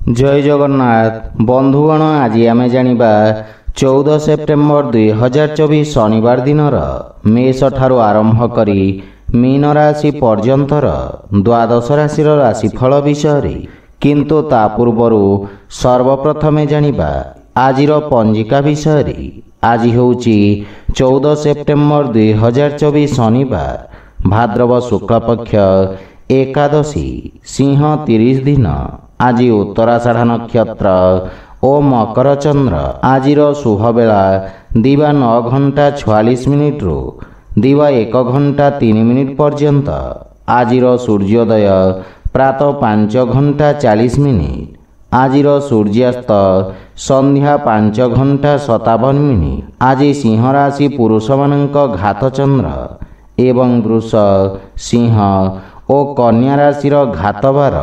जय जगन्नाथ बंधुगण आज आमे जानिबा 14 सेप्टेम्बर 2024 शनिवार दिनर मेष ठारू आरंभ करी मीन राशि पर्यंतर द्वादश राशिर राशिफल विषय किंतु ता पूर्वरु सर्वप्रथमे जानिबा आजिर पंजिका विषय। आज होउची 14 सेप्टेम्बर 2024 शनिवार भाद्रव शुक्ल पक्ष एकादशी सिंह 30 दिन। आज उत्तराषाढ़ नक्षत्र और मकर चंद्र। आजिर शुभ बेला दिवा 9 घंटा 46 मिनिट रु दिवा 1 घंटा 3 मिनिट पर्यंत। आजिर सूर्योदय प्रातः 5 घंटा 40 मिनिट। आजिर सूर्यास्त संध्या 5 घंटा 57 मिनिट। आज सिंह राशि पुरुष मानक घात चंद्र एवं वृष सिंह और कन्या राशिर घातबार।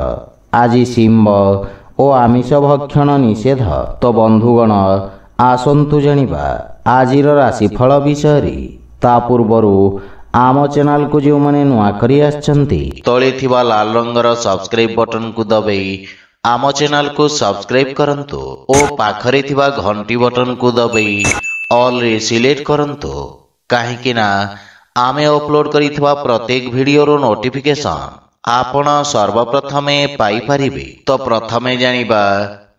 आज शिंब और आमिष भक्षण निषेध। तो बंधुगण आसंतु जानिबा आजिर राशिफल विषय। ता पूर्वरु आम चैनल को जो माने नुआ करी आछंती तळे थिबा लाल रंगर सब्सक्राइब बटन को दबाई आम चैनल को सब्सक्राइब करंतु और पाखरे थिबा घंटी बटन को दबाई ऑल रे सिलेक्ट करंतु काहेकि ना आमे अपलोड करिथिबा प्रत्येक वीडियो रो नोटिफिकेशन आपण सर्वप्रथमे पाई परिबे। तो प्रथमे जानिबा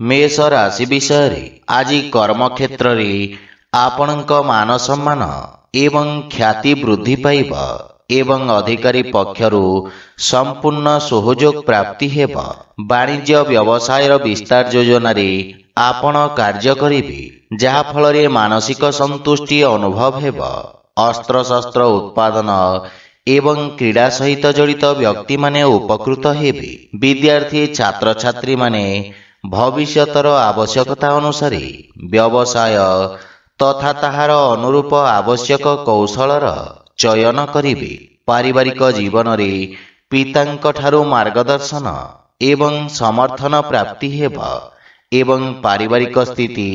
मेष राशि विषय। आज कर्म क्षेत्र रे आपणक मान सम्मान एवं ख्याति वृद्धि पाइब एवं अधिकारी पक्षरु संपूर्ण सहयोग प्राप्ति हेब। वाणिज्य व्यवसाय विस्तार योजना रे आपण कार्य करिबे जहा फल रे मानसिक संतुष्टि अनुभव हेब। अस्त्र शस्त्र उत्पादन एवं क्रीड़ा सहित जड़ित व्यक्ति माने उपकृत हेबे। विद्यार्थी छात्र छात्री माने भविष्यतर आवश्यकता अनुसार व्यवसाय तथा ताहार अनुरूप आवश्यक कौशलर चयन करिबे। पारिवारिक जीवन रे पितांक ठारू मार्गदर्शन एवं समर्थन प्राप्ति हेब एवं पारिवारिक स्थिति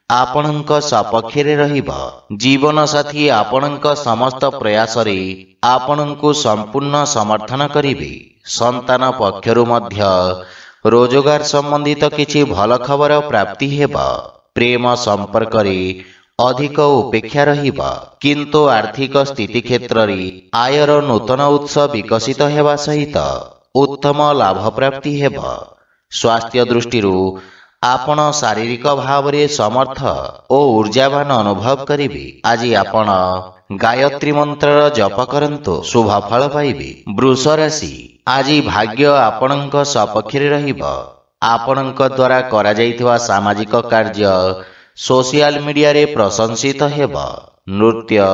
आपणक सपक्षरे रहिबा। जीवन साथी आपणक समस्त प्रयास रे आपणकु संपूर्ण समर्थन करिबे। संतान पक्षरु मध्य रोजगार संबंधित किछि भल खबर प्राप्ति हेबा। प्रेम संपर्क रे अधिक उपेक्षा रहिबा किंतु आर्थिक स्थिति क्षेत्र रे आयर नूतन उत्स विकसित हेबा सहित उत्तम लाभ प्राप्ति हेबा। स्वास्थ्य दृष्टि आपण शारीरिक भाव रे समर्थ और ऊर्जावान अनुभव करिबे। आज आपण गायत्री मंत्र जप करंतु शुभ फल पाइबे। वृष राशि आज भाग्य आपणक सपक्षरे रहिबा। आपणक द्वारा करा जाइथिबा सामाजिक कार्य सोशल मीडिया रे प्रशंसित हेबा। नृत्य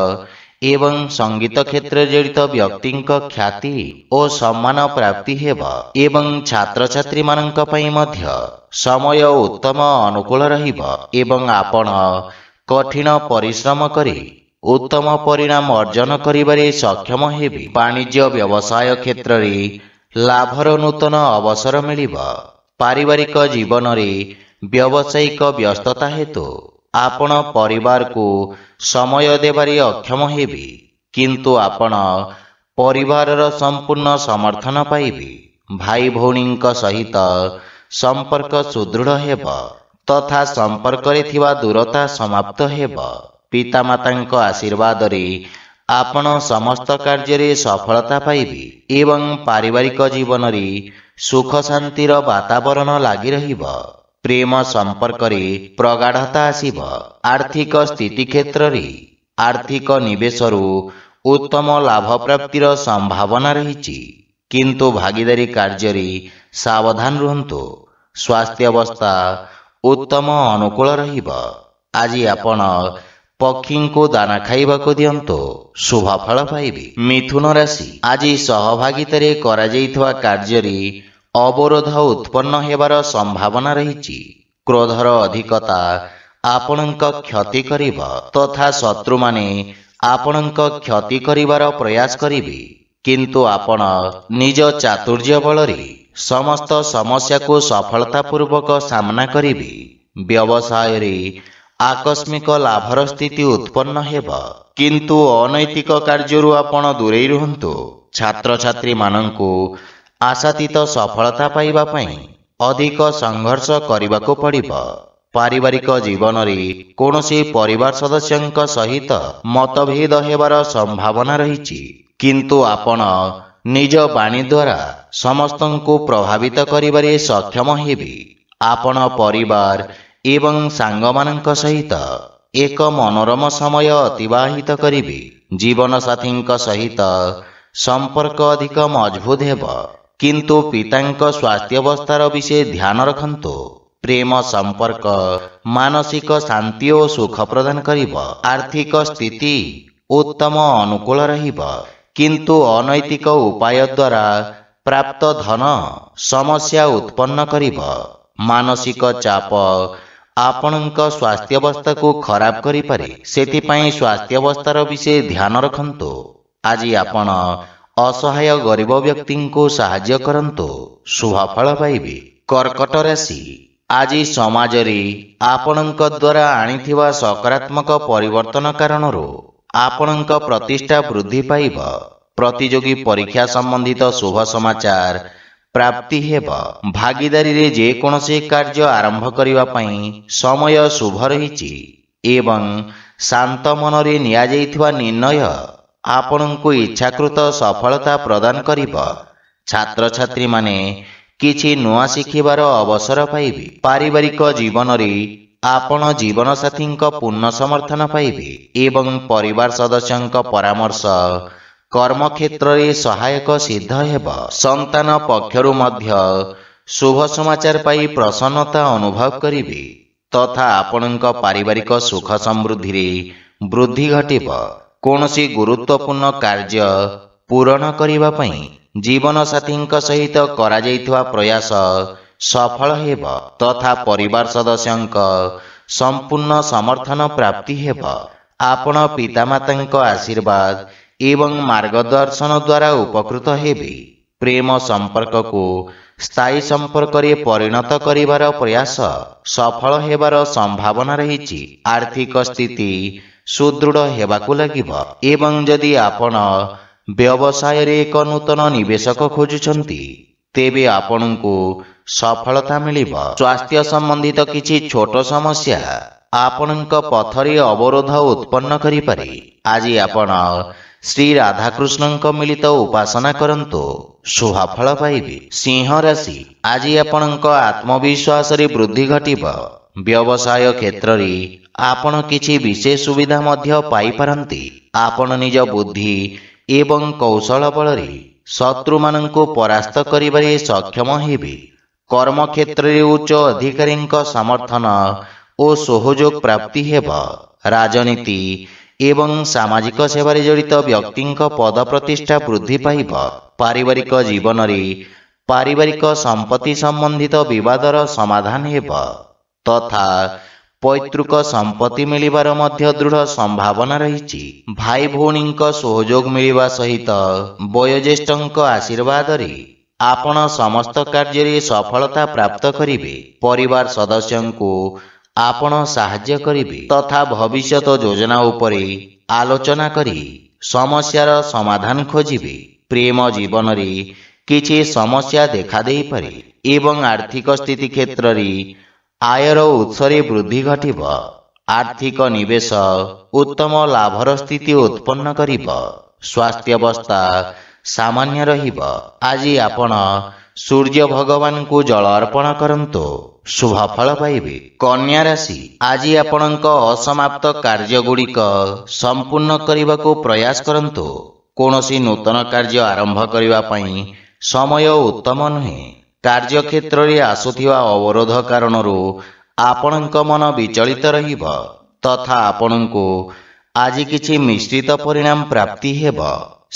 एवं संगीत क्षेत्र जड़ित व्यक्ति ख्याति और सम्मान प्राप्ति हेबा एवं छात्र छात्री मानक पई मध्य समय उत्तम अनुकूल रहिबा एवं आपण कठिन परिश्रम करी उत्तम परिणाम अर्जन करिबारे सक्षम हेबे। वाणिज्य व्यवसाय क्षेत्र रे लाभर नूतन अवसर मिलिबा। पारिवारिक जीवन रे व्यावसायिक व्यस्तता हेतु आपण परिवार को समय देबारे अक्षम हेबे किंतु आपण परिवारर संपूर्ण समर्थन पाइबे। भाई भौणींक सहित संपर्क सुदृढ़ हेब तथा संपर्क रे थिबा दूरता समाप्त हेब। पिता मातांक आशीर्वाद रे आपण समस्त कार्य रे सफलता पाइबे एवं पारिवारिक जीवन रे सुख शांतिर वातावरण लागि रहिब। प्रेम संपर्क रे प्रगाढ़ता आसीब। आर्थिक स्थिति क्षेत्र रे आर्थिक निवेश उत्तम लाभ प्राप्तिर संभावना रही किंतु भागीदारी कार्य रे सावधान रुहंतु। स्वास्थ्य अवस्था उत्तम अनुकूल रहिब। आज आपण पक्षी को दाना खाइबा को दियंतु शुभ फल पाइबे। मिथुन राशि आज सहभागिता रे करा जाइथवा कार्य रे अवरोध उत्पन्न हेबार संभावना रही। क्रोधर अधिकता आपणक क्षति करिब तथा शत्रु माने आपणक क्षति करिबार प्रयास करिबे किंतु आपण निज चातुर्य बल रे समस्त समस्या को सफलता पूर्वक सामना करिबे। व्यवसाय रे आकस्मिक लाभर स्थिति उत्पन्न हेब किंतु अनैतिक कार्यरु आपण दूरेई रुहंतु। छात्र छात्री मानंकु आशातीत सफलता पाइबा पई ଅଧିକ ସଂଘର୍ଷ କରିବାକୁ ପଡ଼ିବ। ପାରିବାରିକ ଜୀବନରେ କୌଣସି ପରିବାର ସଦସ୍ୟଙ୍କ ସହିତ ମତଭେଦ ହେବାର ସମ୍ଭାବନା ରହିଛି, କିନ୍ତୁ ଆପଣ ନିଜ ବାଣୀ ଦ୍ୱାରା ସମସ୍ତଙ୍କୁ ପ୍ରଭାବିତ କରିବାରେ ସକ୍ଷମ ହେବେ। ଆପଣ ପରିବାର ଏବଂ ସାଙ୍ଗମାନଙ୍କ ସହିତ ଏକ ମନୋରମ ସମୟ ଅତିବାହିତ କରିବେ। ଜୀବନସାଥୀଙ୍କ ସହିତ ସମ୍ପର୍କ ଅଧିକ ମଜବୁତ ହେବ, କିନ୍ତୁ ପିତାଙ୍କ ସ୍ୱାସ୍ଥ୍ୟାବସ୍ଥାର ବିଷୟ ଧ୍ୟାନ ରଖନ୍ତୁ। ପ୍ରେମ ସମ୍ପର୍କ ମାନସିକ ଶାନ୍ତି ଓ ସୁଖ ପ୍ରଦାନ କରିବ। ଆର୍ଥିକ ସ୍ଥିତି ଉତ୍ତମ ଅନୁକୂଳ ରହିବ, କିନ୍ତୁ ଅନୈତିକ ଉପାୟ ଦ୍ୱାରା ପ୍ରାପ୍ତ ଧନ ସମସ୍ୟା ଉତ୍ପନ୍ନ କରିବ। ମାନସିକ ଚାପ ଆପଣଙ୍କ ସ୍ୱାସ୍ଥ୍ୟାବସ୍ଥାକୁ ଖରାପ କରିପାରେ, ସେଥିପାଇଁ ସ୍ୱାସ୍ଥ୍ୟାବସ୍ଥାର ବିଷୟ ଧ୍ୟାନ ରଖନ୍ତୁ। ଆଜି ଆପଣ ଅସହାୟ ଗରିବ ବ୍ୟକ୍ତିଙ୍କୁ ସାହାଯ୍ୟ କରନ୍ତୁ, ଶୁଭ ଫଳ ପାଇବେ। କର୍କଟ ରାଶି, ଆଜି ସମାଜରେ ଆପଣଙ୍କ ଦ୍ୱାରା ଆଣିଥିବା ସକାରାତ୍ମକ ପରିବର୍ତ୍ତନ କାରଣରୁ ଆପଣଙ୍କ ପ୍ରତିଷ୍ଠା ବୃଦ୍ଧି ପାଇବ। ପ୍ରତିଯୋଗୀ ପରୀକ୍ଷା ସମ୍ବନ୍ଧିତ ଶୁଭ ସମାଚାର ପ୍ରାପ୍ତି ହେବ। ଭାଗିଦାରୀରେ ଯେକୌଣସି କାର୍ଯ୍ୟ ଆରମ୍ଭ କରିବା ପାଇଁ ସମୟ ଶୁଭ ରହିଛି ଏବଂ ଶାନ୍ତ ମନରେ ନିଆଯାଇଥିବା ନିର୍ଣ୍ଣୟ ଆପଣଙ୍କୁ ଇଚ୍ଛାକୃତ ସଫଳତା ପ୍ରଦାନ କରିବ। ଛାତ୍ରଛାତ୍ରୀମାନେ କିଛି ନୂଆ ଶିଖିବାର ଅବସର ପାଇବେ। ପାରିବାରିକ ଜୀବନରେ ଆପଣ ଜୀବନସାଥୀଙ୍କ ପୂର୍ଣ୍ଣ ସମର୍ଥନ ପାଇବେ ଏବଂ ପରିବାର ସଦସ୍ୟଙ୍କ ପରାମର୍ଶ କର୍ମକ୍ଷେତ୍ରରେ ସହାୟକ ସିଦ୍ଧ ହେବ। ସନ୍ତାନ ପକ୍ଷରୁ ମଧ୍ୟ ଶୁଭ ସମାଚାର ପାଇ ପ୍ରସନ୍ନତା ଅନୁଭବ କରିବେ ତଥା ଆପଣଙ୍କ ପାରିବାରିକ ସୁଖ ସମୃଦ୍ଧିରେ ବୃଦ୍ଧି ଘଟିବ। କୌଣସି ଗୁରୁତ୍ୱପୂର୍ଣ୍ଣ କାର୍ଯ୍ୟ ପୂରଣ କରିବା ପାଇଁ ଜୀବନସାଥୀଙ୍କ ସହିତ କରାଯାଇଥିବା ପ୍ରୟାସ ସଫଳ ହେବ ତଥା ପରିବାର ସଦସ୍ୟଙ୍କ ସମ୍ପୂର୍ଣ୍ଣ ସମର୍ଥନ ପ୍ରାପ୍ତି ହେବ। ଆପଣ ପିତାମାତାଙ୍କ ଆଶୀର୍ବାଦ ଏବଂ ମାର୍ଗଦର୍ଶନ ଦ୍ୱାରା ଉପକୃତ ହେବେ। ପ୍ରେମ ସମ୍ପର୍କକୁ ସ୍ଥାୟୀ ସମ୍ପର୍କରେ ପରିଣତ କରିବାର ପ୍ରୟାସ ସଫଳ ହେବାର ସମ୍ଭାବନା ରହିଛି। ଆର୍ଥିକ ସ୍ଥିତି ସୁଦୃଢ଼ ହେବାକୁ ଲାଗିବ ଏବଂ ଯଦି ଆପଣ ବ୍ୟବସାୟରେ ଏକ ନୂତନ ନିବେଶକ ଖୋଜୁଛନ୍ତି, ତେବେ ଆପଣଙ୍କୁ ସଫଳତା ମିଳିବ। ସ୍ୱାସ୍ଥ୍ୟ ସମ୍ବନ୍ଧିତ କିଛି ଛୋଟ ସମସ୍ୟା ଆପଣଙ୍କ ପଥରେ ଅବରୋଧ ଉତ୍ପନ୍ନ କରିପାରେ। ଆଜି ଆପଣ ଶ୍ରୀ ରାଧାକୃଷ୍ଣଙ୍କ ମିଳିତ ଉପାସନା କରନ୍ତୁ, ଶୁଭ ଫଳ ପାଇବେ। ସିଂହ ରାଶି, ଆଜି ଆପଣଙ୍କ ଆତ୍ମବିଶ୍ୱାସରେ ବୃଦ୍ଧି ଘଟିବ। ବ୍ୟବସାୟ କ୍ଷେତ୍ରରେ ଆପଣ କିଛି ବିଶେଷ ସୁବିଧା ମଧ୍ୟ ପାଇପାରନ୍ତି। ଆପଣ ନିଜ ବୁଦ୍ଧି ଏବଂ କୌଶଳ ବଳରେ ଶତ୍ରୁମାନଙ୍କୁ ପରାସ୍ତ କରିବାରେ ସକ୍ଷମ ହେବେ। କର୍ମକ୍ଷେତ୍ରରେ ଉଚ୍ଚ ଅଧିକାରୀଙ୍କ ସମର୍ଥନ ଓ ସହଯୋଗ ପ୍ରାପ୍ତି ହେବ। ରାଜନୀତି ଏବଂ ସାମାଜିକ ସେବାରେ ଜଡ଼ିତ ବ୍ୟକ୍ତିଙ୍କ ପଦ ପ୍ରତିଷ୍ଠା ବୃଦ୍ଧି ପାଇବ। ପାରିବାରିକ ଜୀବନରେ ପାରିବାରିକ ସମ୍ପତ୍ତି ସମ୍ବନ୍ଧିତ ବିବାଦର ସମାଧାନ ହେବ ତଥା ପୈତୃକ ସମ୍ପତ୍ତି ମିଳିବାର ମଧ୍ୟ ଦୃଢ଼ ସମ୍ଭାବନା ରହିଛି। ଭାଇ ଭଉଣୀଙ୍କ ସହଯୋଗ ମିଳିବା ସହିତ ବୟୋଜ୍ୟେଷ୍ଠଙ୍କ ଆଶୀର୍ବାଦରେ ଆପଣ ସମସ୍ତ କାର୍ଯ୍ୟରେ ସଫଳତା ପ୍ରାପ୍ତ କରିବେ। ପରିବାର ସଦସ୍ୟଙ୍କୁ ଆପଣ ସାହାଯ୍ୟ କରିବେ ତଥା ଭବିଷ୍ୟତ ଯୋଜନା ଉପରେ ଆଲୋଚନା କରି ସମସ୍ୟାର ସମାଧାନ ଖୋଜିବେ। ପ୍ରେମ ଜୀବନରେ କିଛି ସମସ୍ୟା ଦେଖାଦେଇପାରେ ଏବଂ ଆର୍ଥିକ ସ୍ଥିତି କ୍ଷେତ୍ରରେ ଆୟର ଉତ୍ସରେ ବୃଦ୍ଧି ଘଟିବ। ଆର୍ଥିକ ନିବେଶ ଉତ୍ତମ ଲାଭର ସ୍ଥିତି ଉତ୍ପନ୍ନ କରିବ। ସ୍ୱାସ୍ଥ୍ୟାବସ୍ଥା ସାମାନ୍ୟ ରହିବ। ଆଜି ଆପଣ ସୂର୍ଯ୍ୟ ଭଗବାନଙ୍କୁ ଜଳ ଅର୍ପଣ କରନ୍ତୁ, ଶୁଭ ଫଳ ପାଇବେ। କନ୍ୟା ରାଶି, ଆଜି ଆପଣଙ୍କ ଅସମାପ୍ତ କାର୍ଯ୍ୟଗୁଡ଼ିକ ସମ୍ପୂର୍ଣ୍ଣ କରିବାକୁ ପ୍ରୟାସ କରନ୍ତୁ। କୌଣସି ନୂତନ କାର୍ଯ୍ୟ ଆରମ୍ଭ କରିବା ପାଇଁ ସମୟ ଉତ୍ତମ ନୁହେଁ। କାର୍ଯ୍ୟକ୍ଷେତ୍ରରେ ଆସୁଥିବା ଅବରୋଧ କାରଣରୁ ଆପଣଙ୍କ ମନ ବିଚଳିତ ରହିବ ତଥା ଆପଣଙ୍କୁ ଆଜି କିଛି ମିଶ୍ରିତ ପରିଣାମ ପ୍ରାପ୍ତି ହେବ।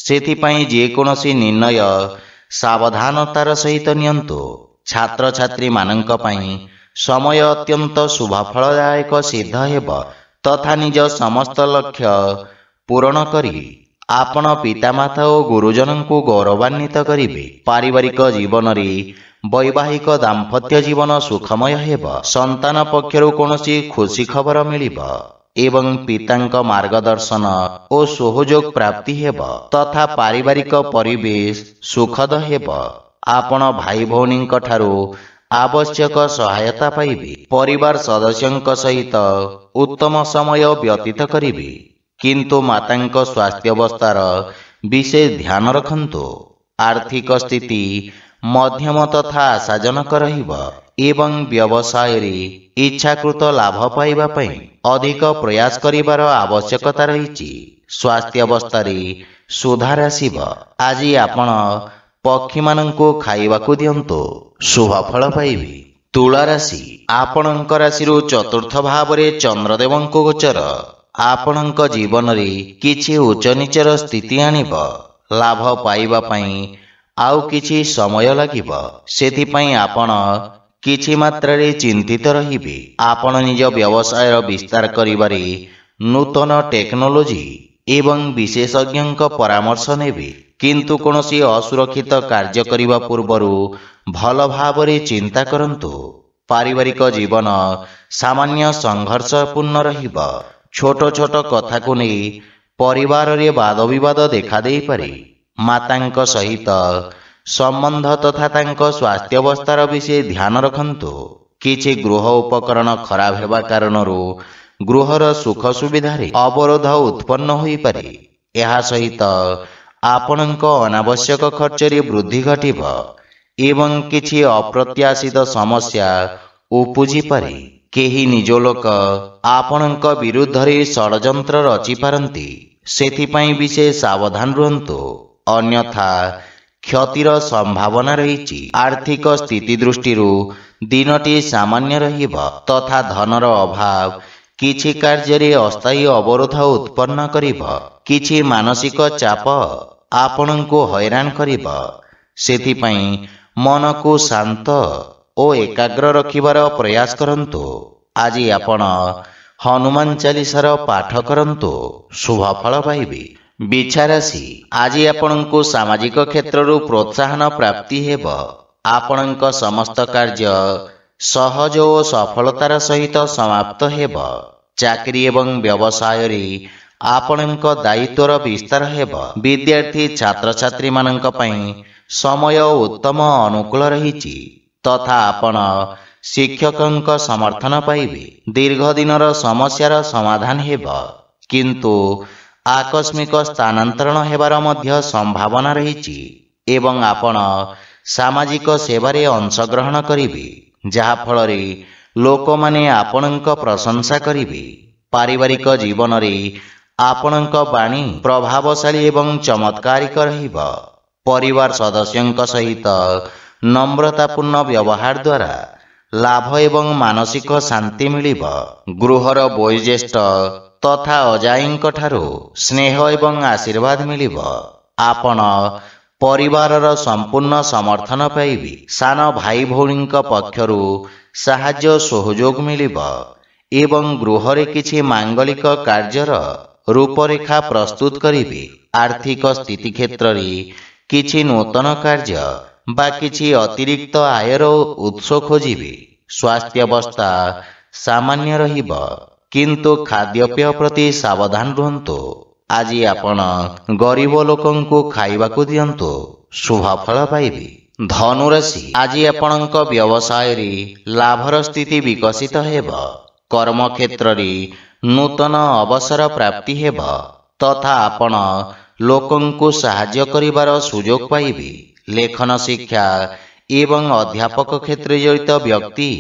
ସେଥିପାଇଁ ଯେକୌଣସି ନିର୍ଣ୍ଣୟ ସାବଧାନତାର ସହିତ ନିଅନ୍ତୁ। ଛାତ୍ରଛାତ୍ରୀମାନଙ୍କ ପାଇଁ ସମୟ ଅତ୍ୟନ୍ତ ଶୁଭଫଳଦାୟକ ସିଦ୍ଧ ହେବ ତଥା ନିଜ ସମସ୍ତ ଲକ୍ଷ୍ୟ ପୂରଣ କରି ଆପଣ ପିତାମାତା ଓ ଗୁରୁଜନଙ୍କୁ ଗୌରବାନ୍ୱିତ କରିବେ। ପାରିବାରିକ ଜୀବନରେ ବୈବାହିକ ଦାମ୍ପତ୍ୟ ଜୀବନ ସୁଖମୟ ହେବ। ସନ୍ତାନ ପକ୍ଷରୁ କୌଣସି ଖୁସି ଖବର ମିଳିବ ଏବଂ ପିତାଙ୍କ ମାର୍ଗଦର୍ଶନ ଓ ସହଯୋଗ ପ୍ରାପ୍ତି ହେବ ତଥା ପାରିବାରିକ ପରିବେଶ ସୁଖଦ ହେବ। ଆପଣ ଭାଇ ଭଉଣୀଙ୍କ ଠାରୁ ଆବଶ୍ୟକ ସହାୟତା ପାଇବେ। ପରିବାର ସଦସ୍ୟଙ୍କ ସହିତ ଉତ୍ତମ ସମୟ ବ୍ୟତୀତ କରିବେ। କିନ୍ତୁ ମାତାଙ୍କ ସ୍ୱାସ୍ଥ୍ୟାବସ୍ଥାର ବିଶେଷ ଧ୍ୟାନ ରଖନ୍ତୁ। ଆର୍ଥିକ ସ୍ଥିତି ମଧ୍ୟମ ତଥା ଆଶାଜନକ ରହିବ ଏବଂ ବ୍ୟବସାୟରେ ଇଚ୍ଛାକୃତ ଲାଭ ପାଇବା ପାଇଁ ଅଧିକ ପ୍ରୟାସ କରିବାର ଆବଶ୍ୟକତା ରହିଛି। ସ୍ୱାସ୍ଥ୍ୟାବସ୍ଥାରେ ସୁଧାର ଆସିବ। ଆଜି ଆପଣ ପକ୍ଷୀମାନଙ୍କୁ ଖାଇବାକୁ ଦିଅନ୍ତୁ, ଶୁଭ ଫଳ ପାଇବେ। ତୁଳା ରାଶି, ଆପଣଙ୍କ ରାଶିରୁ ଚତୁର୍ଥ ଭାବରେ ଚନ୍ଦ୍ରଦେବଙ୍କ ଗୋଚର ଆପଣଙ୍କ ଜୀବନରେ କିଛି ଉଚ୍ଚ ନିଚର ସ୍ଥିତି ଆଣିବ। ଲାଭ ପାଇବା ପାଇଁ ଆଉ କିଛି ସମୟ ଲାଗିବ। ସେଥିପାଇଁ ଆପଣ କିଛି ମାତ୍ରାରେ ଚିନ୍ତିତ ରହିବେ। ଆପଣ ନିଜ ବ୍ୟବସାୟର ବିସ୍ତାର କରିବାରେ ନୂତନ ଟେକ୍ନୋଲୋଜି ଏବଂ ବିଶେଷଜ୍ଞଙ୍କ ପରାମର୍ଶ ନେବେ। କିନ୍ତୁ କୌଣସି ଅସୁରକ୍ଷିତ କାର୍ଯ୍ୟ କରିବା ପୂର୍ବରୁ ଭଲ ଭାବରେ ଚିନ୍ତା କରନ୍ତୁ। ପାରିବାରିକ ଜୀବନ ସାମାନ୍ୟ ସଂଘର୍ଷପୂର୍ଣ୍ଣ ରହିବ। ଛୋଟ ଛୋଟ କଥାକୁ ନେଇ ପରିବାରରେ ବାଦବିବାଦ ଦେଖାଦେଇପାରେ। ମାତାଙ୍କ ସହିତ ସମ୍ବନ୍ଧ ତଥା ତାଙ୍କ ସ୍ୱାସ୍ଥ୍ୟାବସ୍ଥାର ବିଷୟ ଧ୍ୟାନ ରଖନ୍ତୁ। କିଛି ଗୃହ ଉପକରଣ ଖରାପ ହେବା କାରଣରୁ ଗୃହର ସୁଖ ସୁବିଧାରେ ଅବରୋଧ ଉତ୍ପନ୍ନ ହୋଇପାରେ। ଏହା ସହିତ ଆପଣଙ୍କ ଅନାବଶ୍ୟକ ଖର୍ଚ୍ଚରେ ବୃଦ୍ଧି ଘଟିବ ଏବଂ କିଛି ଅପ୍ରତ୍ୟାଶିତ ସମସ୍ୟା ଉପୁଜିପାରେ। କେହି ନିଜ ଲୋକ ଆପଣଙ୍କ ବିରୁଦ୍ଧରେ ଷଡ଼ଯନ୍ତ୍ର ରଚିପାରନ୍ତି। ସେଥିପାଇଁ ବିଶେଷ ସାବଧାନ ରୁହନ୍ତୁ, ଅନ୍ୟଥା କ୍ଷତିର ସମ୍ଭାବନା ରହିଛି। ଆର୍ଥିକ ସ୍ଥିତି ଦୃଷ୍ଟିରୁ ଦିନଟି ସାମାନ୍ୟ ରହିବ ତଥା ଧନର ଅଭାବ କିଛି କାର୍ଯ୍ୟରେ ଅସ୍ଥାୟୀ ଅବରୋଧ ଉତ୍ପନ୍ନ କରିବ। କିଛି ମାନସିକ ଚାପ ଆପଣଙ୍କୁ ହଇରାଣ କରିବ। ସେଥିପାଇଁ ମନକୁ ଶାନ୍ତ ଓ ଏକାଗ୍ର ରଖିବାର ପ୍ରୟାସ କରନ୍ତୁ। ଆଜି ଆପଣ ହନୁମାନ ଚାଳିଶାର ପାଠ କରନ୍ତୁ, ଶୁଭ ଫଳ ପାଇବେ। ବିଛା ରାଶି, ଆଜି ଆପଣଙ୍କୁ ସାମାଜିକ କ୍ଷେତ୍ରରୁ ପ୍ରୋତ୍ସାହନ ପ୍ରାପ୍ତି ହେବ। ଆପଣଙ୍କ ସମସ୍ତ କାର୍ଯ୍ୟ ସହଜ ଓ ସଫଳତାର ସହିତ ସମାପ୍ତ ହେବ। ଚାକିରି ଏବଂ ବ୍ୟବସାୟରେ ଆପଣଙ୍କ ଦାୟିତ୍ୱର ବିସ୍ତାର ହେବ। ବିଦ୍ୟାର୍ଥୀ ଛାତ୍ରଛାତ୍ରୀମାନଙ୍କ ପାଇଁ ସମୟ ଉତ୍ତମ ଅନୁକୂଳ ରହିଛି ତଥା ଆପଣ ଶିକ୍ଷକଙ୍କ ସମର୍ଥନ ପାଇବେ। ଦୀର୍ଘ ଦିନର ସମସ୍ୟାର ସମାଧାନ ହେବ, କିନ୍ତୁ ଆକସ୍ମିକ ସ୍ଥାନାନ୍ତରଣ ହେବାର ମଧ୍ୟ ସମ୍ଭାବନା ରହିଛି ଏବଂ ଆପଣ ସାମାଜିକ ସେବାରେ ଅଂଶଗ୍ରହଣ କରିବେ, ଯାହାଫଳରେ ଲୋକମାନେ ଆପଣଙ୍କ ପ୍ରଶଂସା କରିବେ। ପାରିବାରିକ ଜୀବନରେ ଆପଣଙ୍କ ବାଣୀ ପ୍ରଭାବଶାଳୀ ଏବଂ ଚମତ୍କାରିକ ରହିବ। ପରିବାର ସଦସ୍ୟଙ୍କ ସହିତ নম্ରତାପୂର୍ଣ୍ଣ ବ୍ୟବହାର ଦ୍ୱାରା ଲାଭ ଏବଂ ମାନସିକ ଶାନ୍ତି ମିଳିବ। ଗୃହର ବୟୋଜ୍ୟେଷ୍ଠ ତଥା ଅଜାଈଙ୍କ ଠାରୁ ସ୍ନେହ ଏବଂ ଆଶୀର୍ବାଦ ମିଳିବ। ଆପଣ ପରିବାରର ସମ୍ପୂର୍ଣ୍ଣ ସମର୍ଥନ ପାଇବେ। ସାନ ଭାଇ ଭଉଣୀଙ୍କ ପକ୍ଷରୁ ସାହାଯ୍ୟ ସହଯୋଗ ମିଳିବ ଏବଂ ଗୃହରେ କିଛି ମାଙ୍ଗଳିକ କାର୍ଯ୍ୟର ରୂପରେଖା ପ୍ରସ୍ତୁତ କରିବେ। ଆର୍ଥିକ ସ୍ଥିତି କ୍ଷେତ୍ରରେ କିଛି ନୂତନ କାର୍ଯ୍ୟ ବା କିଛି ଅତିରିକ୍ତ ଆୟର ଉତ୍ସ ଖୋଜିବେ। ସ୍ୱାସ୍ଥ୍ୟାବସ୍ଥା ସାମାନ୍ୟ ରହିବ, କିନ୍ତୁ ଖାଦ୍ୟପେୟ ପ୍ରତି ସାବଧାନ ରୁହନ୍ତୁ। ଆଜି ଆପଣ ଗରିବ ଲୋକଙ୍କୁ ଖାଇବାକୁ ଦିଅନ୍ତୁ, ଶୁଭ ଫଳ ପାଇବେ। ଧନୁରାଶି, ଆଜି ଆପଣଙ୍କ ବ୍ୟବସାୟରେ ଲାଭର ସ୍ଥିତି ବିକଶିତ ହେବ। କର୍ମକ୍ଷେତ୍ରରେ ନୂତନ ଅବସର ପ୍ରାପ୍ତି ହେବ ତଥା ଆପଣ ଲୋକଙ୍କୁ ସାହାଯ୍ୟ କରିବାର ସୁଯୋଗ ପାଇବେ। ଲେଖନ ଶିକ୍ଷା ଏବଂ ଅଧ୍ୟାପକ କ୍ଷେତ୍ରରେ ଜଡ଼ିତ ବ୍ୟକ୍ତି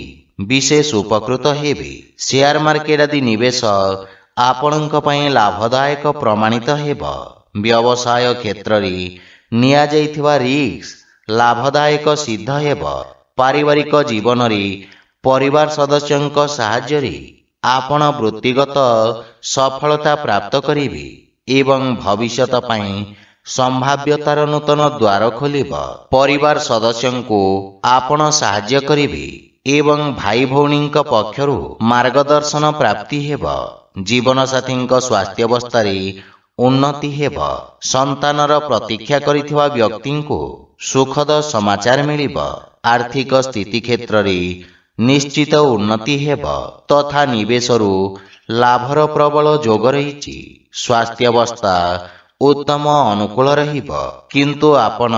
ବିଶେଷ ଉପକୃତ ହେବେ। ସେୟାର ମାର୍କେଟ ଆଦି ନିବେଶ ଆପଣଙ୍କ ପାଇଁ ଲାଭଦାୟକ ପ୍ରମାଣିତ ହେବ। ବ୍ୟବସାୟ କ୍ଷେତ୍ରରେ ନିଆଯାଇଥିବା ରିସ୍କ ଲାଭଦାୟକ ସିଦ୍ଧ ହେବ। ପାରିବାରିକ ଜୀବନରେ ପରିବାର ସଦସ୍ୟଙ୍କ ସାହାଯ୍ୟରେ ଆପଣ ବୃତ୍ତିଗତ ସଫଳତା ପ୍ରାପ୍ତ କରିବେ ଏବଂ ଭବିଷ୍ୟତ ପାଇଁ ସମ୍ଭାବ୍ୟତାର ନୂତନ ଦ୍ୱାର ଖୋଲିବ। ପରିବାର ସଦସ୍ୟଙ୍କୁ ଆପଣ ସାହାଯ୍ୟ କରିବେ ଏବଂ ଭାଇ ଭଉଣୀଙ୍କ ପକ୍ଷରୁ ମାର୍ଗଦର୍ଶନ ପ୍ରାପ୍ତି ହେବ। ଜୀବନସାଥୀଙ୍କ ସ୍ୱାସ୍ଥ୍ୟାବସ୍ଥାରେ ଉନ୍ନତି ହେବ। ସନ୍ତାନର ପ୍ରତୀକ୍ଷା କରିଥିବା ବ୍ୟକ୍ତିଙ୍କୁ ସୁଖଦ ସମାଚାର ମିଳିବ। ଆର୍ଥିକ ସ୍ଥିତି କ୍ଷେତ୍ରରେ ନିଶ୍ଚିତ ଉନ୍ନତି ହେବ ତଥା ନିବେଶରୁ ଲାଭର ପ୍ରବଳ ଯୋଗ ରହିଛି। ସ୍ୱାସ୍ଥ୍ୟାବସ୍ଥା ଉତ୍ତମ ଅନୁକୂଳ ରହିବ, କିନ୍ତୁ ଆପଣ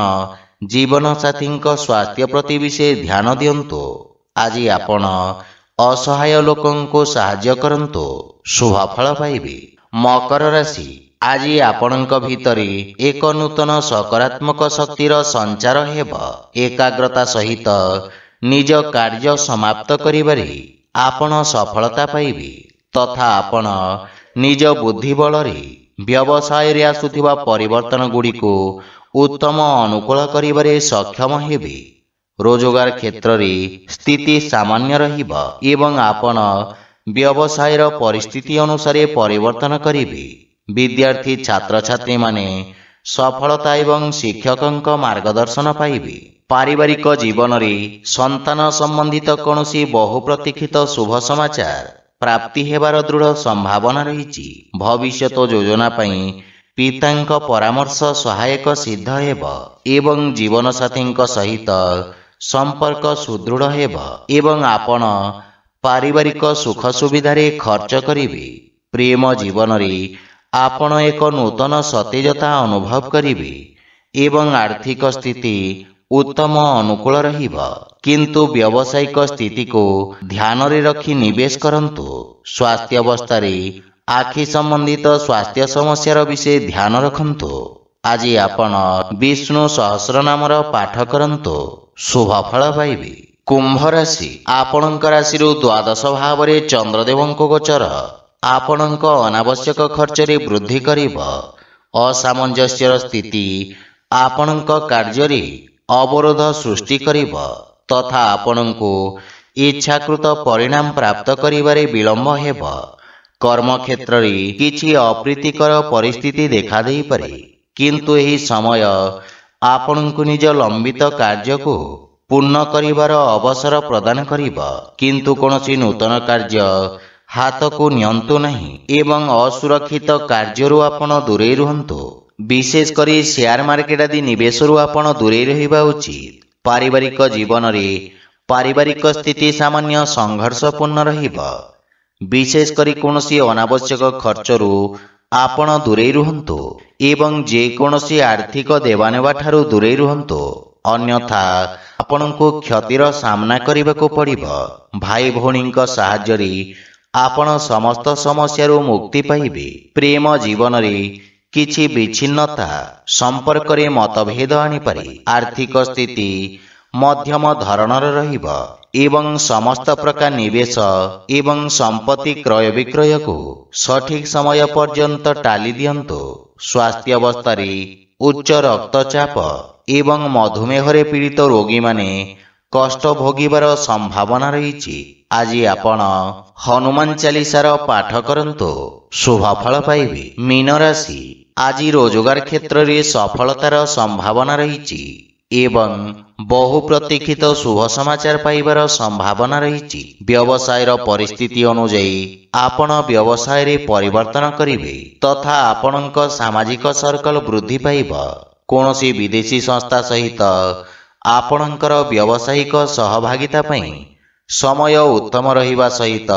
ଜୀବନସାଥୀଙ୍କ ସ୍ୱାସ୍ଥ୍ୟ ପ୍ରତି ବିଶେଷ ଧ୍ୟାନ ଦିଅନ୍ତୁ। ଆଜି ଆପଣ ଅସହାୟ ଲୋକଙ୍କୁ ସାହାଯ୍ୟ କରନ୍ତୁ, ଶୁଭ ଫଳ ପାଇବେ। ମକର ରାଶି, ଆଜି ଆପଣଙ୍କ ଭିତରେ ଏକ ନୂତନ ସକାରାତ୍ମକ ଶକ୍ତିର ସଞ୍ଚାର ହେବ। ଏକାଗ୍ରତା ସହିତ ନିଜ କାର୍ଯ୍ୟ ସମାପ୍ତ କରିବାରେ ଆପଣ ସଫଳତା ପାଇବେ ତଥା ଆପଣ ନିଜ ବୁଦ୍ଧି ବଳରେ ବ୍ୟବସାୟରେ ଆସୁଥିବା ପରିବର୍ତ୍ତନ ଗୁଡ଼ିକୁ ଉତ୍ତମ ଅନୁକୂଳ କରିବାରେ ସକ୍ଷମ ହେବେ। ରୋଜଗାର କ୍ଷେତ୍ରରେ ସ୍ଥିତି ସାମାନ୍ୟ ରହିବ ଏବଂ ଆପଣ ବ୍ୟବସାୟର ପରିସ୍ଥିତି ଅନୁସାରେ ପରିବର୍ତ୍ତନ କରିବେ। ବିଦ୍ୟାର୍ଥୀ ଛାତ୍ରଛାତ୍ରୀମାନେ ସଫଳତା ଏବଂ ଶିକ୍ଷକଙ୍କ ମାର୍ଗଦର୍ଶନ ପାଇବେ। ପାରିବାରିକ ଜୀବନରେ ସନ୍ତାନ ସମ୍ବନ୍ଧିତ କୌଣସି ବହୁ ପ୍ରତୀକ୍ଷିତ ଶୁଭ ସମାଚାର ପ୍ରାପ୍ତି ହେବାର ଦୃଢ଼ ସମ୍ଭାବନା ରହିଛି। ଭବିଷ୍ୟତ ଯୋଜନା ପାଇଁ ପିତାଙ୍କ ପରାମର୍ଶ ସହାୟକ ସିଦ୍ଧ ହେବ ଏବଂ ଜୀବନସାଥୀଙ୍କ ସହିତ ସମ୍ପର୍କ ସୁଦୃଢ଼ ହେବ ଏବଂ ଆପଣ ପାରିବାରିକ ସୁଖ ସୁବିଧାରେ ଖର୍ଚ୍ଚ କରିବେ। ପ୍ରେମ ଜୀବନରେ ଆପଣ ଏକ ନୂତନ ସତେଜତା ଅନୁଭବ କରିବେ ଏବଂ ଆର୍ଥିକ ସ୍ଥିତି ଉତ୍ତମ ଅନୁକୂଳ ରହିବ, କିନ୍ତୁ ବ୍ୟବସାୟିକ ସ୍ଥିତିକୁ ଧ୍ୟାନରେ ରଖି ନିବେଶ କରନ୍ତୁ। ସ୍ୱାସ୍ଥ୍ୟାବସ୍ଥାରେ ଆଖି ସମ୍ବନ୍ଧିତ ସ୍ୱାସ୍ଥ୍ୟ ସମସ୍ୟାର ବିଶେଷ ଧ୍ୟାନ ରଖନ୍ତୁ। ଆଜି ଆପଣ ବିଷ୍ଣୁ ସହସ୍ରନାମର ପାଠ କରନ୍ତୁ, ଶୁଭ ଫଳ ପାଇବେ। କୁମ୍ଭ ରାଶି, ଆପଣଙ୍କ ରାଶିରୁ ଦ୍ୱାଦଶ ଭାବରେ ଚନ୍ଦ୍ରଦେବଙ୍କ ଗୋଚର ଆପଣଙ୍କ ଅନାବଶ୍ୟକ ଖର୍ଚ୍ଚରେ ବୃଦ୍ଧି କରିବ। ଅସାମଞ୍ଜସ୍ୟର ସ୍ଥିତି ଆପଣଙ୍କ କାର୍ଯ୍ୟରେ ଅବରୋଧ ସୃଷ୍ଟି କରିବ ତଥା ଆପଣଙ୍କୁ ଇଚ୍ଛାକୃତ ପରିଣାମ ପ୍ରାପ୍ତ କରିବାରେ ବିଳମ୍ବ ହେବ। କର୍ମକ୍ଷେତ୍ରରେ କିଛି ଅପ୍ରୀତିକର ପରିସ୍ଥିତି ଦେଖାଦେଇପାରେ, କିନ୍ତୁ ଏହି ସମୟ ଆପଣଙ୍କୁ ନିଜ ଲମ୍ବିତ କାର୍ଯ୍ୟକୁ ପୂର୍ଣ୍ଣ କରିବାର ଅବସର ପ୍ରଦାନ କରିବ। କିନ୍ତୁ କୌଣସି ନୂତନ କାର୍ଯ୍ୟ ହାତକୁ ନିଅନ୍ତୁ ନାହିଁ ଏବଂ ଅସୁରକ୍ଷିତ କାର୍ଯ୍ୟରୁ ଆପଣ ଦୂରେଇ ରୁହନ୍ତୁ। ବିଶେଷ କରି ସେୟାର ମାର୍କେଟ ଆଦି ନିବେଶରୁ ଆପଣ ଦୂରେଇ ରହିବା ଉଚିତ। ପାରିବାରିକ ଜୀବନରେ ପାରିବାରିକ ସ୍ଥିତି ସାମାନ୍ୟ ସଂଘର୍ଷପୂର୍ଣ୍ଣ ରହିବ। ବିଶେଷ କରି କୌଣସି ଅନାବଶ୍ୟକ ଖର୍ଚ୍ଚରୁ ଆପଣ ଦୂରେଇ ରୁହନ୍ତୁ ଏବଂ ଯେକୌଣସି ଆର୍ଥିକ ଦେବାନେବା ଠାରୁ ଦୂରେଇ ରୁହନ୍ତୁ, ଅନ୍ୟଥା ଆପଣଙ୍କୁ କ୍ଷତିର ସାମ୍ନା କରିବାକୁ ପଡ଼ିବ। ଭାଇ ଭଉଣୀଙ୍କ ସାହାଯ୍ୟରେ ଆପଣ ସମସ୍ତ ସମସ୍ୟାରୁ ମୁକ୍ତି ପାଇବେ। ପ୍ରେମ ଜୀବନରେ କିଛି ବିଚ୍ଛିନ୍ନତା ସମ୍ପର୍କରେ ମତଭେଦ ଆଣିପାରେ। ଆର୍ଥିକ ସ୍ଥିତି ମଧ୍ୟମ ଧରଣର ରହିବ ଏବଂ ସମସ୍ତ ପ୍ରକାର ନିବେଶ ଏବଂ ସମ୍ପତ୍ତି କ୍ରୟ ବିକ୍ରୟକୁ ସଠିକ ସମୟ ପର୍ଯ୍ୟନ୍ତ ଟାଳି ଦିଅନ୍ତୁ। ସ୍ୱାସ୍ଥ୍ୟାବସ୍ଥାରେ ଉଚ୍ଚ ରକ୍ତଚାପ ଏବଂ ମଧୁମେହରେ ପୀଡ଼ିତ ରୋଗୀମାନେ କଷ୍ଟ ଭୋଗିବାର ସମ୍ଭାବନା ରହିଛି। ଆଜି ଆପଣ ହନୁମାନ ଚାଳିଶାର ପାଠ କରନ୍ତୁ, ଶୁଭ ଫଳ ପାଇବେ। ମୀନ ରାଶି, ଆଜି ରୋଜଗାର କ୍ଷେତ୍ରରେ ସଫଳତାର ସମ୍ଭାବନା ରହିଛି ଏବଂ ବହୁ ପ୍ରତୀକ୍ଷିତ ଶୁଭ ସମାଚାର ପାଇବାର ସମ୍ଭାବନା ରହିଛି। ବ୍ୟବସାୟର ପରିସ୍ଥିତି ଅନୁଯାୟୀ ଆପଣ ବ୍ୟବସାୟରେ ପରିବର୍ତ୍ତନ କରିବେ ତଥା ଆପଣଙ୍କ ସାମାଜିକ ସର୍କଲ ବୃଦ୍ଧି ପାଇବ। କୌଣସି ବିଦେଶୀ ସଂସ୍ଥା ସହିତ ଆପଣଙ୍କର ବ୍ୟବସାୟିକ ସହଭାଗିତା ପାଇଁ ସମୟ ଉତ୍ତମ ରହିବା ସହିତ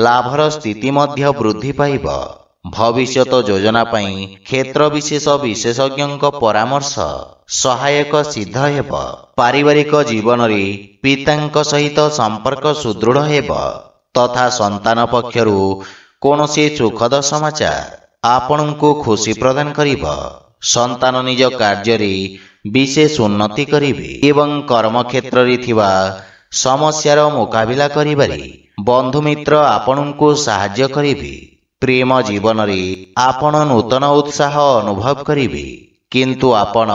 ଲାଭର ସ୍ଥିତି ମଧ୍ୟ ବୃଦ୍ଧି ପାଇବ। ଭବିଷ୍ୟତ ଯୋଜନା ପାଇଁ କ୍ଷେତ୍ର ବିଶେଷ ବିଶେଷଜ୍ଞଙ୍କ ପରାମର୍ଶ ସହାୟକ ସିଦ୍ଧ ହେବ। ପାରିବାରିକ ଜୀବନରେ ପିତାଙ୍କ ସହିତ ସମ୍ପର୍କ ସୁଦୃଢ଼ ହେବ ତଥା ସନ୍ତାନ ପକ୍ଷରୁ କୌଣସି ସୁଖଦ ସମାଚାର ଆପଣଙ୍କୁ ଖୁସି ପ୍ରଦାନ କରିବ। ସନ୍ତାନ ନିଜ କାର୍ଯ୍ୟରେ ବିଶେଷ ଉନ୍ନତି କରିବେ ଏବଂ କର୍ମକ୍ଷେତ୍ରରେ ଥିବା ସମସ୍ୟାର ମୁକାବିଲା କରିବାରେ ବନ୍ଧୁମିତ୍ର ଆପଣଙ୍କୁ ସାହାଯ୍ୟ କରିବେ। ପ୍ରେମ ଜୀବନରେ ଆପଣ ନୂତନ ଉତ୍ସାହ ଅନୁଭବ କରିବେ, କିନ୍ତୁ ଆପଣ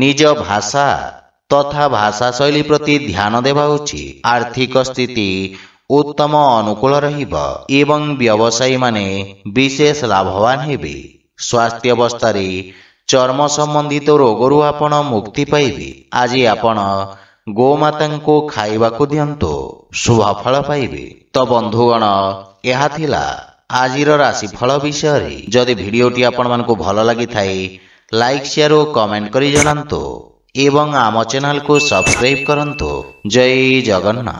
ନିଜ ଭାଷା ତଥା ଭାଷା ଶୈଳୀ ପ୍ରତି ଧ୍ୟାନ ଦେବା ଉଚିତ। ଆର୍ଥିକ ସ୍ଥିତି ଉତ୍ତମ ଅନୁକୂଳ ରହିବ ଏବଂ ବ୍ୟବସାୟୀମାନେ ବିଶେଷ ଲାଭବାନ ହେବେ। ସ୍ୱାସ୍ଥ୍ୟାବସ୍ଥାରେ ଚର୍ମ ସମ୍ବନ୍ଧିତ ରୋଗରୁ ଆପଣ ମୁକ୍ତି ପାଇବେ। ଆଜି ଆପଣ ଗୋମାତାଙ୍କୁ ଖାଇବାକୁ ଦିଅନ୍ତୁ, ଶୁଭ ଫଳ ପାଇବେ। ତ ବନ୍ଧୁଗଣ, ଏହା ଥିଲା ଆଜିର ରାଶିଫଳ ବିଷୟରେ। ଯଦି ଭିଡ଼ିଓଟି ଆପଣମାନଙ୍କୁ ଭଲ ଲାଗିଥାଏ, ଲାଇକ୍ ସେୟାର ଓ କମେଣ୍ଟ କରି ଜଣାନ୍ତୁ ଏବଂ ଆମ ଚ୍ୟାନେଲକୁ ସବସ୍କ୍ରାଇବ୍ କରନ୍ତୁ। ଜୟ ଜଗନ୍ନାଥ।